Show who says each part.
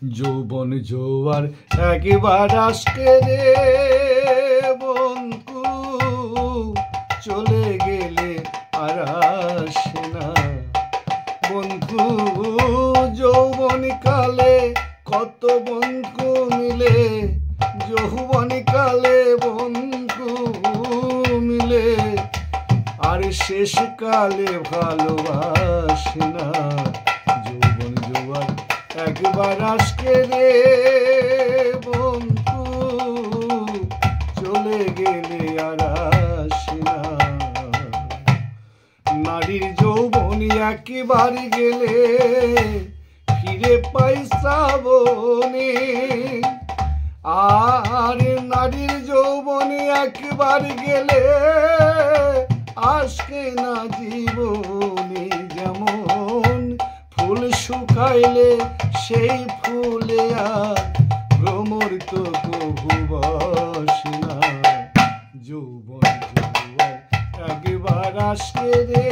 Speaker 1: যৌবন জোয়ার একবার আসকে রে বন্ধু, চলে গেলে আর আসে না বন্ধু। যৌবন কালে কত বন্ধু মিলে, যৌবন কালে বন্ধু মিলে, আর শেষ কালে ভালোবাসে না। যৌবন জোয়ার একবার আসকে রে বন্ধু, চলে গেলে আর আসে না। নারীর যৌবন একবার গেলে ফিরে পাই শ্রাবণে, আর নারীর যৌবন একবার গেলে আসকে না জীবনে। যেমন ফুল শুকাইলে সেই ফুলে আর ভ্রমর তো কভু বসে না। যৌবন জোয়ার একবার আসকে রে